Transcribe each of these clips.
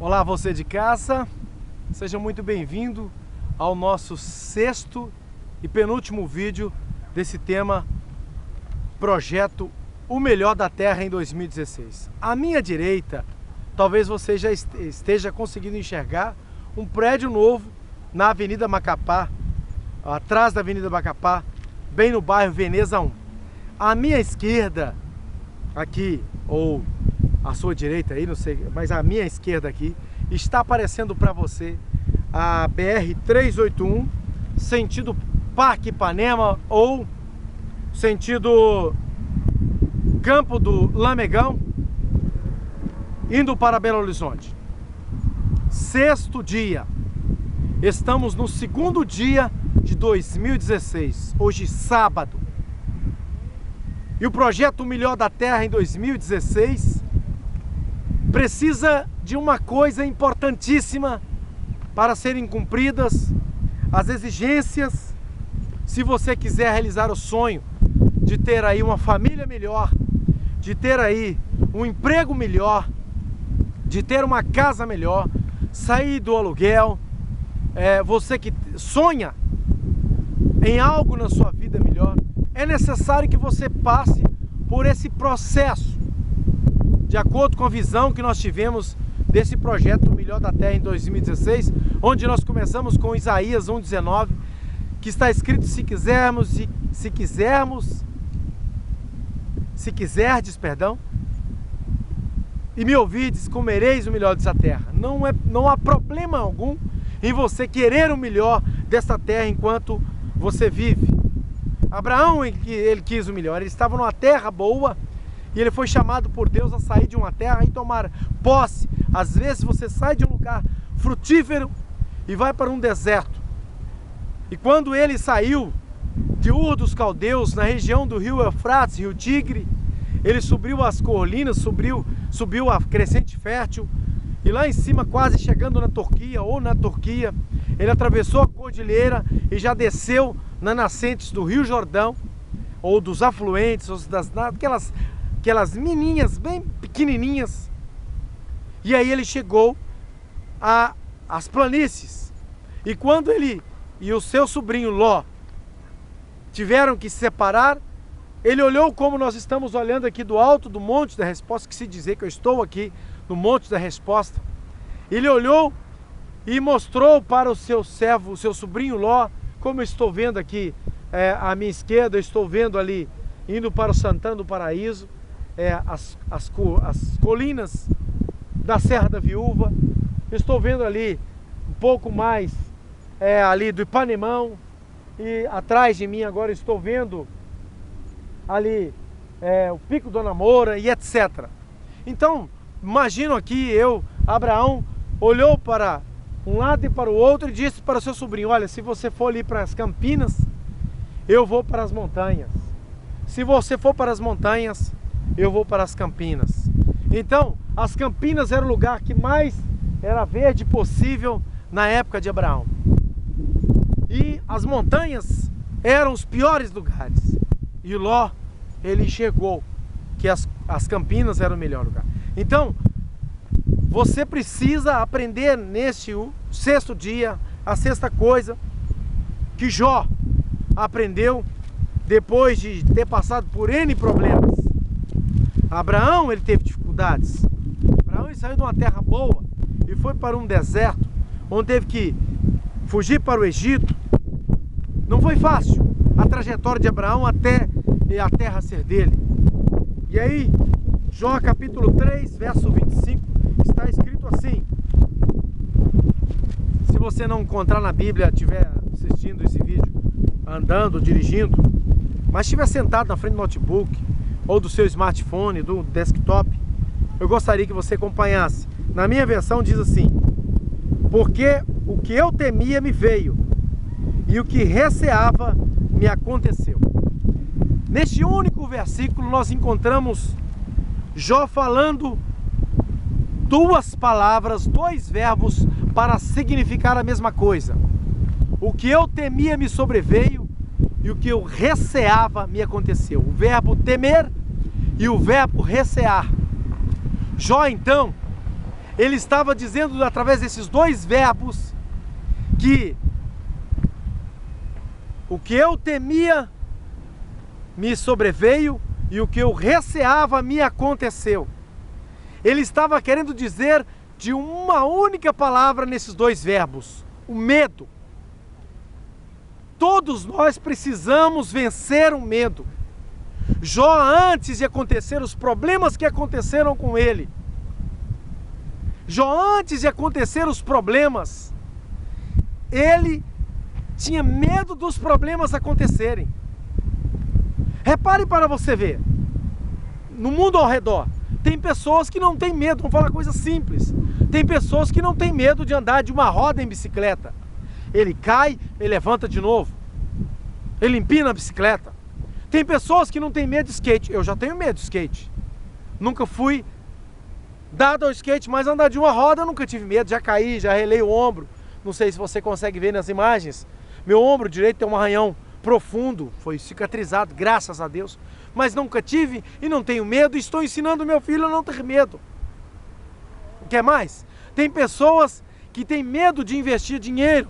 Olá, você de casa, seja muito bem-vindo ao nosso sexto e penúltimo vídeo desse tema Projeto O Melhor da Terra em 2016. À minha direita, talvez você já esteja conseguindo enxergar um prédio novo na Avenida Macapá, atrás da Avenida Macapá, bem no bairro Veneza 1. À minha esquerda, aqui, ou à sua direita aí, não sei, mas à minha esquerda aqui, está aparecendo para você a BR-381, sentido Parque Ipanema ou sentido Campo do Lamegão, indo para Belo Horizonte. Sexto dia, estamos no segundo dia de 2016, hoje sábado. E o projeto O Melhor da Terra em 2016 precisa de uma coisa importantíssima para serem cumpridas as exigências. Se você quiser realizar o sonho de ter aí uma família melhor, de ter aí um emprego melhor, de ter uma casa melhor, sair do aluguel, você que sonha em algo na sua vida melhor, é necessário que você passe por esse processo, de acordo com a visão que nós tivemos desse projeto O Melhor da Terra em 2016, onde nós começamos com Isaías 1,19, que está escrito: se quiserdes, e me ouvides, comereis o melhor dessa terra. Não há problema algum em você querer o melhor dessa terra enquanto você vive. Abraão, ele quis o melhor, ele estava numa terra boa e ele foi chamado por Deus a sair de uma terra e tomar posse. Às vezes você sai de um lugar frutífero e vai para um deserto. E quando ele saiu de Ur dos Caldeus, na região do rio Eufrates, rio Tigre, ele subiu as colinas, subiu a crescente fértil, e lá em cima, quase chegando na Turquia, ele atravessou a cordilheira e já desceu nas nascentes do Rio Jordão, ou dos afluentes, ou aquelas mininhas, bem pequenininhas. E aí ele chegou às planícies. E quando ele e o seu sobrinho Ló tiveram que se separar, ele olhou como nós estamos olhando aqui do alto do Monte da Resposta, que se dizer que eu estou aqui no Monte da Resposta. Ele olhou e mostrou para o seu servo, o seu sobrinho Ló, como eu estou vendo aqui à minha esquerda, eu estou vendo ali, indo para o Santana do Paraíso, as colinas da Serra da Viúva. Eu estou vendo ali um pouco mais ali do Ipanemão, e atrás de mim agora estou vendo ali o Pico Dona Moura e etc. Então, imagino aqui Abraão olhou para um lado e para o outro e disse para o seu sobrinho: olha, se você for ali para as Campinas, eu vou para as montanhas. Se você for para as montanhas, eu vou para as Campinas. Então, as Campinas era o lugar que mais era verde possível na época de Abraão. E as montanhas eram os piores lugares. E Ló, ele enxergou que as Campinas eram o melhor lugar. Então, você precisa aprender neste sexto dia, a sexta coisa que Jó aprendeu depois de ter passado por N problemas. Abraão, ele teve dificuldades. Abraão, ele saiu de uma terra boa e foi para um deserto, onde teve que fugir para o Egito. Não foi fácil a trajetória de Abraão até a terra ser dele. E aí, Jó capítulo 3, verso 25, está escrito assim. Se você não encontrar na Bíblia, estiver assistindo esse vídeo, andando, dirigindo, mas estiver sentado na frente do notebook, ou do seu smartphone, do desktop, eu gostaria que você acompanhasse. Na minha versão diz assim: porque o que eu temia me veio, e o que receava me aconteceu. Neste único versículo nós encontramos Jó falando duas palavras, dois verbos para significar a mesma coisa. O que eu temia me sobreveio e o que eu receava me aconteceu. O verbo temer e o verbo recear. Jó então, ele estava dizendo através desses dois verbos que o que eu temia me sobreveio e o que eu receava me aconteceu. Ele estava querendo dizer de uma única palavra nesses dois verbos: o medo. Todos nós precisamos vencer o medo. Jó, antes de acontecer os problemas que aconteceram com ele, Jó, antes de acontecer os problemas, ele tinha medo dos problemas acontecerem. Repare para você ver, no mundo ao redor, tem pessoas que não têm medo, vamos falar coisa simples. Tem pessoas que não têm medo de andar de uma roda em bicicleta. Ele cai, ele levanta de novo. Ele empina a bicicleta. Tem pessoas que não têm medo de skate. Eu já tenho medo de skate. Nunca fui dado ao skate, mas andar de uma roda eu nunca tive medo. Já caí, já relei o ombro. Não sei se você consegue ver nas imagens. Meu ombro direito tem um arranhão profundo, foi cicatrizado, graças a Deus. Mas nunca tive e não tenho medo. Estou ensinando meu filho a não ter medo. O que mais? Tem pessoas que têm medo de investir dinheiro.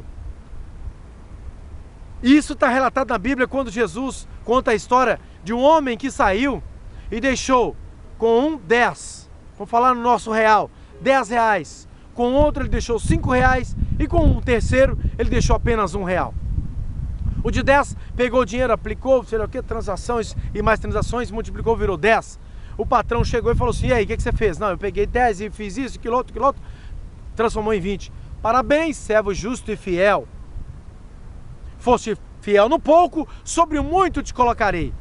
E isso está relatado na Bíblia quando Jesus conta a história de um homem que saiu e deixou com 10, vamos falar no nosso real, 10 reais. Com outro ele deixou 5 reais e com um terceiro ele deixou apenas 1 real. O de 10 pegou o dinheiro, aplicou, sei lá o que, transações e mais transações, multiplicou, virou 10. O patrão chegou e falou assim: e aí, o que você fez? Não, eu peguei 10 e fiz isso, aquilo outro, transformou em 20. Parabéns, servo justo e fiel. Foste fiel no pouco, sobre o muito te colocarei.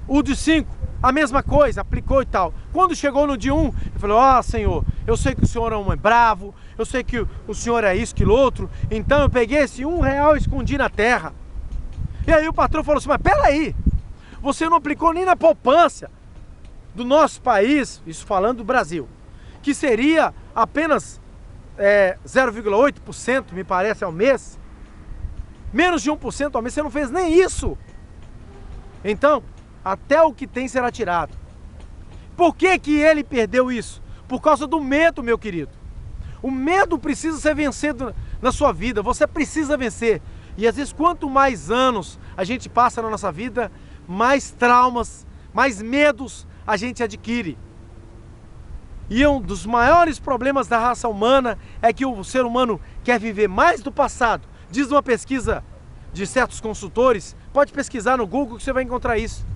O de 5, a mesma coisa, aplicou e tal. Quando chegou no de 1, ele falou: ó, Senhor, eu sei que o Senhor é um homem bravo, eu sei que o Senhor é isso, aquilo outro, então eu peguei esse 1 real e escondi na terra. E aí o patrão falou assim: mas peraí, você não aplicou nem na poupança do nosso país, isso falando do Brasil, que seria apenas 0,8%, me parece, ao mês. Menos de 1% ao mês, você não fez nem isso. Então, até o que tem será tirado. Por que que ele perdeu isso? Por causa do medo, meu querido. O medo precisa ser vencido na sua vida, você precisa vencer. E às vezes, quanto mais anos a gente passa na nossa vida, mais traumas, mais medos a gente adquire. E um dos maiores problemas da raça humana é que o ser humano quer viver mais do passado. Diz uma pesquisa de certos consultores, pode pesquisar no Google que você vai encontrar isso.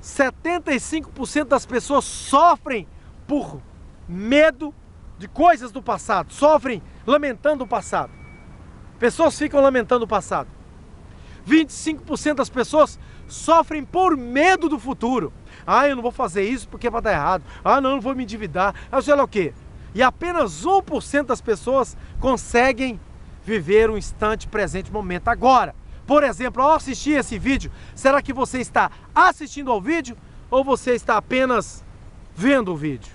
75% das pessoas sofrem por medo de coisas do passado, sofrem lamentando o passado. Pessoas ficam lamentando o passado. 25% das pessoas sofrem por medo do futuro. Ah, eu não vou fazer isso porque vai dar errado. Ah, não vou me endividar. Ah, sei lá o quê. E apenas 1% das pessoas conseguem viver um instante presente, momento agora. Por exemplo, ao assistir esse vídeo, será que você está assistindo ao vídeo ou você está apenas vendo o vídeo?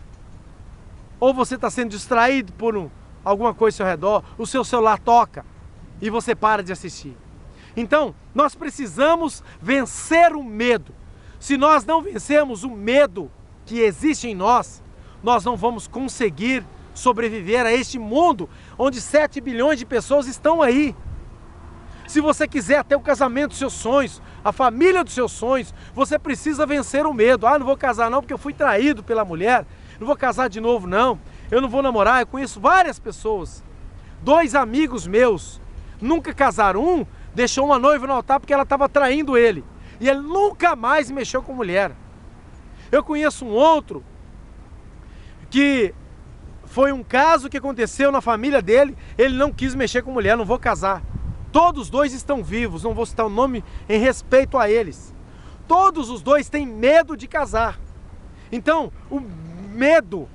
Ou você está sendo distraído por alguma coisa ao seu redor, o seu celular toca e você para de assistir. Então, nós precisamos vencer o medo. Se nós não vencermos o medo que existe em nós, nós não vamos conseguir sobreviver a este mundo onde 7 bilhões de pessoas estão aí. Se você quiser ter o casamento dos seus sonhos, a família dos seus sonhos, você precisa vencer o medo. Ah, não vou casar não porque eu fui traído pela mulher, não vou casar de novo não, eu não vou namorar. Eu conheço várias pessoas, 2 amigos meus, nunca casaram. Um deixou uma noiva no altar porque ela estava traindo ele, e ele nunca mais mexeu com mulher. Eu conheço um outro que foi um caso que aconteceu na família dele, ele não quis mexer com mulher, não vou casar. Todos os 2 estão vivos, não vou citar o nome em respeito a eles. Todos os 2 têm medo de casar. Então, o medo...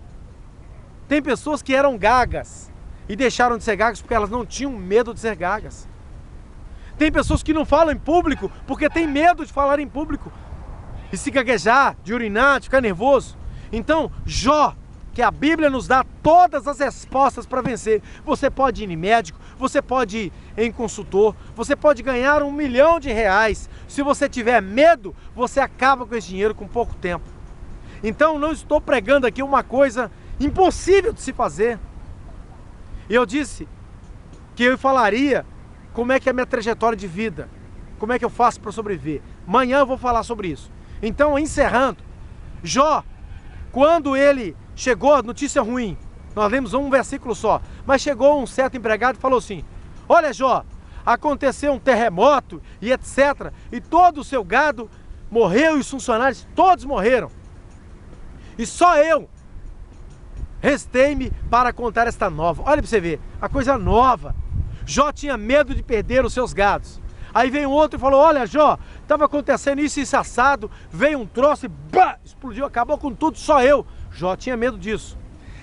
Tem pessoas que eram gagas e deixaram de ser gagas porque elas não tinham medo de ser gagas. Tem pessoas que não falam em público porque têm medo de falar em público e se gaguejar, de urinar, de ficar nervoso. Então, Jó, que a Bíblia nos dá todas as respostas para vencer. Você pode ir em médico, você pode ir em consultor, você pode ganhar R$1 milhão. Se você tiver medo, você acaba com esse dinheiro com pouco tempo. Então não estou pregando aqui uma coisa impossível de se fazer. E eu disse que eu falaria como é que é a minha trajetória de vida, como é que eu faço para sobreviver. Amanhã eu vou falar sobre isso. Então, encerrando, Jó, quando ele chegou, notícia ruim, nós lemos um versículo só, mas chegou um certo empregado e falou assim: olha, Jó, aconteceu um terremoto e etc, e todo o seu gado morreu e os funcionários todos morreram. E só eu restei-me para contar esta nova. Olha para você ver, a coisa nova. Jó tinha medo de perder os seus gados. Aí veio um outro e falou: olha, Jó, estava acontecendo isso e isso assado, veio um troço e bah, explodiu, acabou com tudo, só eu. Jó tinha medo disso.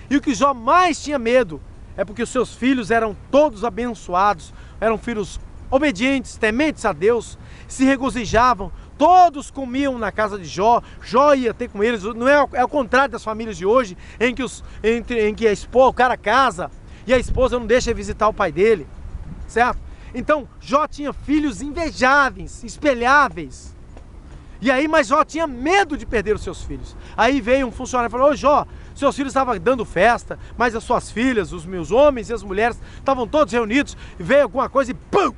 E o que Jó mais tinha medo é porque os seus filhos eram todos abençoados, eram filhos obedientes, tementes a Deus, se regozijavam, todos comiam na casa de Jó, Jó ia ter com eles. Não é o contrário das famílias de hoje, em que a esposa, o cara casa e a esposa não deixa visitar o pai dele, certo? Então Jó tinha filhos invejáveis, espelháveis. E aí, mas Jó tinha medo de perder os seus filhos. Aí veio um funcionário e falou: ô Jó, seus filhos estavam dando festa, mas as suas filhas, os meus homens e as mulheres estavam todos reunidos, e veio alguma coisa e pum,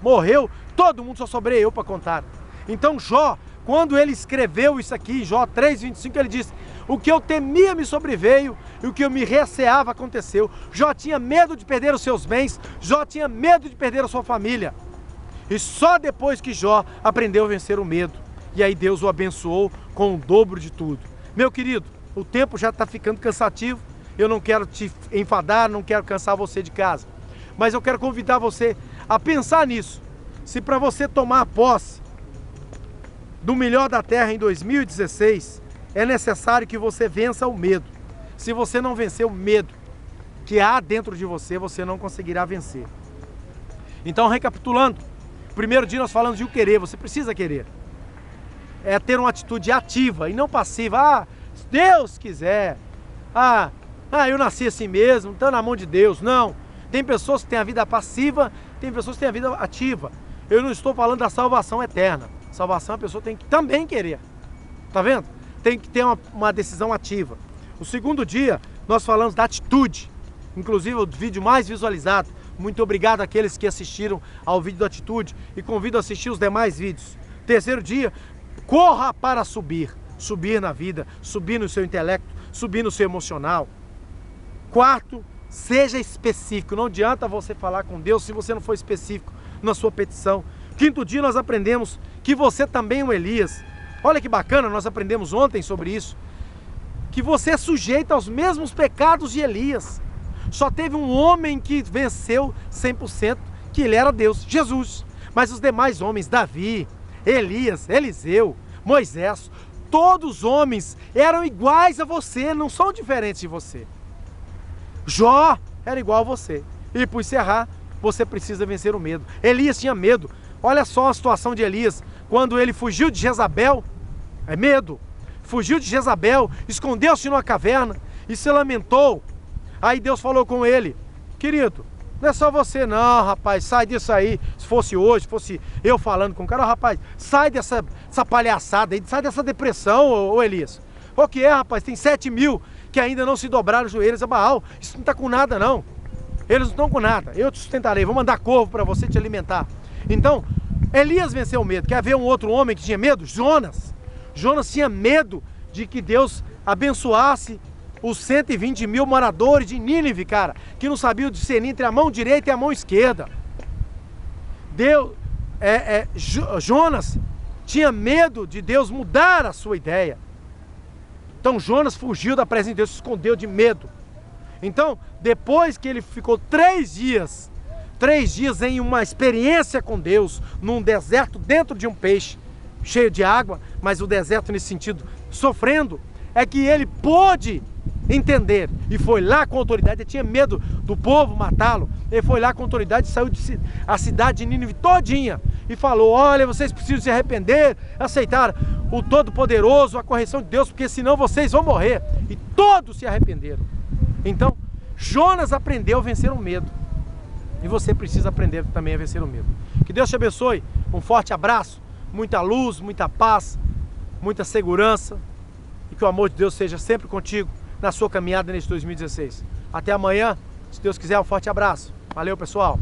morreu, todo mundo, só sobrei eu para contar. Então Jó, quando ele escreveu isso aqui, Jó 3:25, ele disse: o que eu temia me sobreveio, e o que eu me receava aconteceu. Jó tinha medo de perder os seus bens, Jó tinha medo de perder a sua família. E só depois que Jó aprendeu a vencer o medo, e aí Deus o abençoou com o dobro de tudo. Meu querido, o tempo já está ficando cansativo, eu não quero te enfadar, não quero cansar você de casa, mas eu quero convidar você a pensar nisso. Se para você tomar posse do melhor da terra em 2016, é necessário que você vença o medo. Se você não vencer o medo que há dentro de você, você não conseguirá vencer. Então, recapitulando, primeiro dia nós falamos de o querer. Você precisa querer. É ter uma atitude ativa e não passiva. Ah, se Deus quiser. Eu nasci assim mesmo, então na mão de Deus. Não. Tem pessoas que têm a vida passiva, tem pessoas que têm a vida ativa. Eu não estou falando da salvação eterna. Salvação a pessoa tem que também querer. Tá vendo? Tem que ter uma decisão ativa. O segundo dia, nós falamos da atitude. Inclusive o vídeo mais visualizado. Muito obrigado àqueles que assistiram ao vídeo da atitude e convido a assistir os demais vídeos. Terceiro dia, corra para subir. Subir na vida, subir no seu intelecto, subir no seu emocional. Quarto, seja específico. Não adianta você falar com Deus se você não for específico na sua petição. Quinto dia nós aprendemos que você também é um Elias. Olha que bacana, nós aprendemos ontem sobre isso. Que você é sujeito aos mesmos pecados de Elias. Só teve um homem que venceu 100%, que ele era Deus, Jesus. Mas os demais homens, Davi, Elias, Eliseu, Moisés, todos os homens eram iguais a você, não são diferentes de você. Jó era igual a você. E por encerrar, você precisa vencer o medo. Elias tinha medo. Olha só a situação de Elias, quando ele fugiu de Jezabel, é medo. Fugiu de Jezabel, escondeu-se numa caverna e se lamentou. Aí Deus falou com ele: querido, não é só você não, rapaz, sai disso aí. Se fosse hoje, fosse eu falando com o cara: rapaz, sai dessa palhaçada aí, sai dessa depressão, ô Elias. O que é, rapaz? Tem 7.000 que ainda não se dobraram os joelhos a Baal. Isso não está com nada não. Eles não estão com nada. Eu te sustentarei, vou mandar corvo para você te alimentar. Então, Elias venceu o medo. Quer ver um outro homem que tinha medo? Jonas. Jonas tinha medo de que Deus abençoasse os 120.000 moradores de Nínive, cara, que não sabiam discernir entre a mão direita e a mão esquerda. Jonas tinha medo de Deus mudar a sua ideia. Então Jonas fugiu da presença de Deus, se escondeu de medo. Então, depois que ele ficou 3 dias em uma experiência com Deus, num deserto dentro de um peixe, cheio de água, mas o deserto nesse sentido, sofrendo, é que ele pôde entender, e foi lá com a autoridade. Ele tinha medo do povo matá-lo, ele foi lá com a autoridade, saiu a cidade de Nínive todinha, e falou: olha, vocês precisam se arrepender, aceitar o Todo-Poderoso, a correção de Deus, porque senão vocês vão morrer. E todos se arrependeram. Então, Jonas aprendeu a vencer o medo, e você precisa aprender também a vencer o medo. Que Deus te abençoe, um forte abraço, muita luz, muita paz, muita segurança, e que o amor de Deus seja sempre contigo. na sua caminhada neste 2016. Até amanhã, se Deus quiser, um forte abraço. Valeu, pessoal!